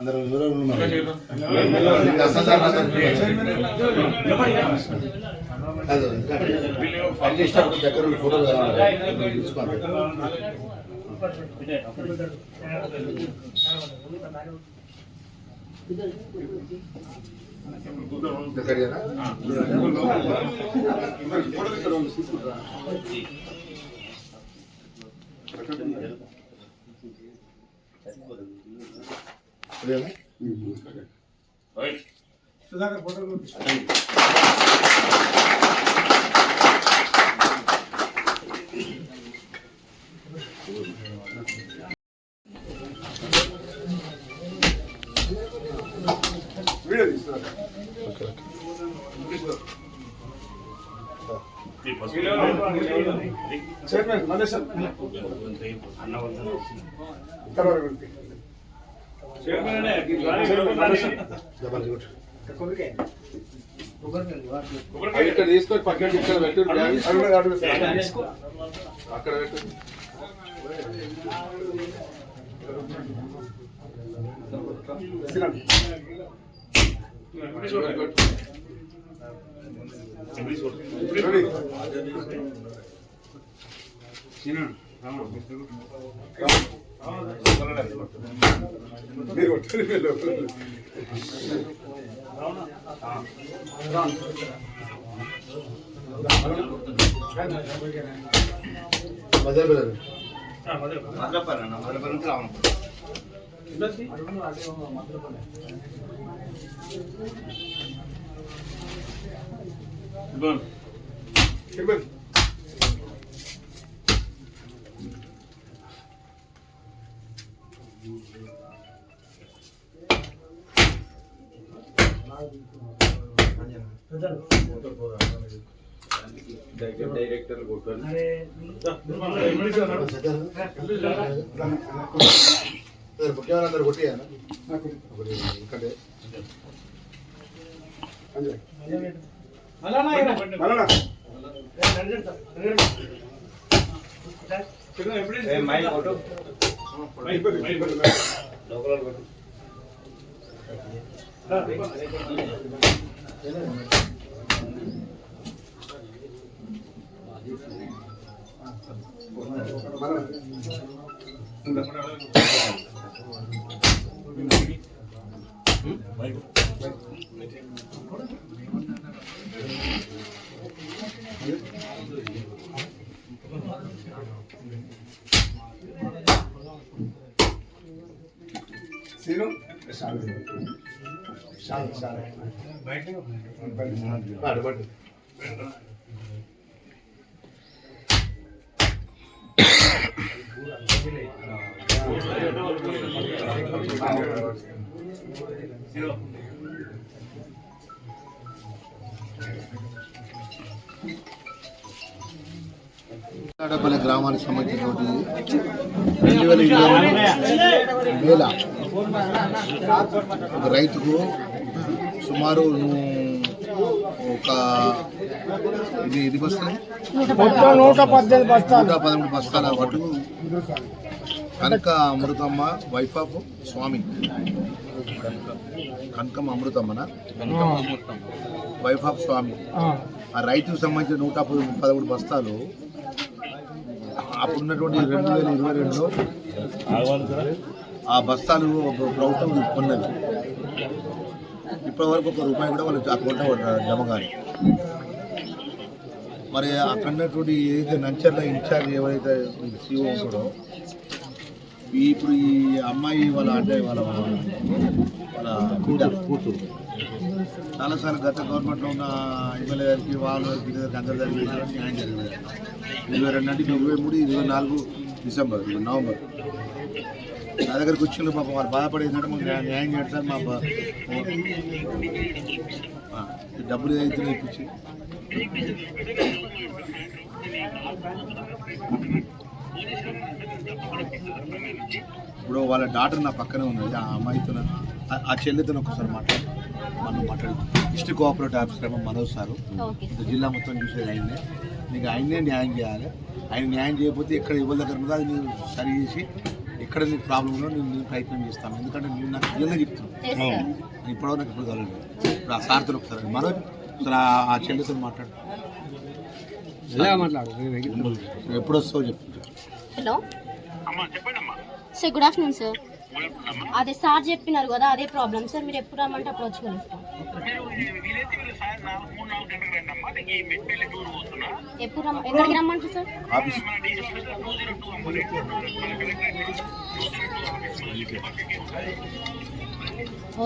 అందరూ వివరాలు దగ్గర ఫోటో తీసుకోండి. సుధాకర్ ఫోటో వీడియో తీస్తున్నారు. చైర్మన్ మల్లేశ్వర్ ఇక్కడ తీసుకొని పక్కన ఇక్కడ పెట్టు, అక్కడ పెట్టు. డైరెక్టర్ అందరు కొట్టియా సీను తాడపల్లి గ్రామానికి సంబంధించినటువంటి 2020 వేల ఒక రైతుకు సుమారు ఒక ఇది బస్తాలు 113 బస్తాల వడ్డు కనక అమృతమ్మ వైఫ్ ఆఫ్ స్వామి కనకమ్మ అమృతమ్మన వైఫ్ ఆఫ్ స్వామి ఆ రైతుకు సంబంధించిన 113 బస్తాలు అప్పుడున్నటువంటి 2022లో ఆ బస్తాలు ప్రభుత్వం కొన్నది. ఇప్పటి వరకు ₹1 కూడా వాళ్ళు అకౌంట్లో జమ కాదు. మరి అక్కడటువంటి ఏదైతే నంచర్ల ఇన్ఛార్జ్ ఎవరైతే సీఓ ఉంటాడో ఇప్పుడు ఈ అమ్మాయి వాళ్ళ అంటే వాళ్ళ కూతురు చాలాసార్లు గత గవర్నమెంట్లో ఉన్న ఎమ్మెల్యే గారికి వాళ్ళ అందరి దగ్గర న్యాయం జరిగింది. 22 అంటే 23, 24 డిసెంబర్, నవంబర్ నా దగ్గరకు వచ్చిన పాపం వాళ్ళు బాధపడేందంటే మాకు న్యాయం చేయండి సార్, మా డబ్బులు ఏదైతే ఇప్పించి ఇప్పుడు వాళ్ళ డాటర్ నా పక్కనే ఉన్నది. ఆ అమ్మాయితో ఆ చెల్లితో ఒకసారి మనం మాట్లాడు. District cooperative officer Manoj sir జిల్లా మొత్తం చూసేది ఆయన్నే. నీకు ఆయన్నే న్యాయం చేయాలి. ఆయన న్యాయం చేయకపోతే ఎక్కడ ఇవ్వల దగ్గర ఉన్నదో అది నేను సరి చేసి ఎక్కడ నీకు ప్రాబ్లం ఉందో నేను ప్రయత్నం చేస్తాను. ఎందుకంటే నేను నాకు జిల్లా చెప్తున్నాను. ఇప్పుడో నాకు ఇప్పుడు కలగలేదు. ఇప్పుడు ఆ సార్తో ఒకసారి మనోజ్ ఒకసారి ఆ చెల్లితో మాట్లాడు. ఎప్పుడు వస్తావు చెప్పు. Hello sir, good afternoon sir. అదే సార్ చెప్పినారు కదా, అదే ప్రాబ్లం సార్. మీరు ఎప్పుడు రమ్మంటే అప్పుడు వచ్చి కలుస్తాం. ఎక్కడికి రమ్మంటారు sir?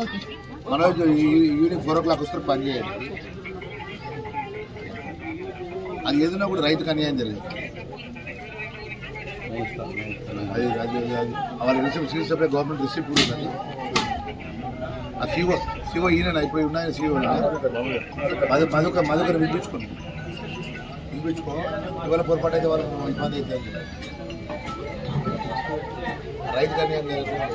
Okay Manoj evening 4 o'clock వస్తారు, పని చేయండి. అది ఏదైనా కూడా రైతుకు అన్యాయం జరిగింది. అది వాళ్ళ రిసిప్ట్ సీసీ గవర్నమెంట్ రిసిప్ట్ కూడా ఉందండి. ఆ సిఓ ఈయన ఇప్పుడు ఉన్నాయి. సిఓ మధుకర్ వినిపించుకో. ఇవాళ పొరపాటు అయితే వాళ్ళకి ఇబ్బంది అయితే రైతుకు అన్యాయం జరుగుతుంది.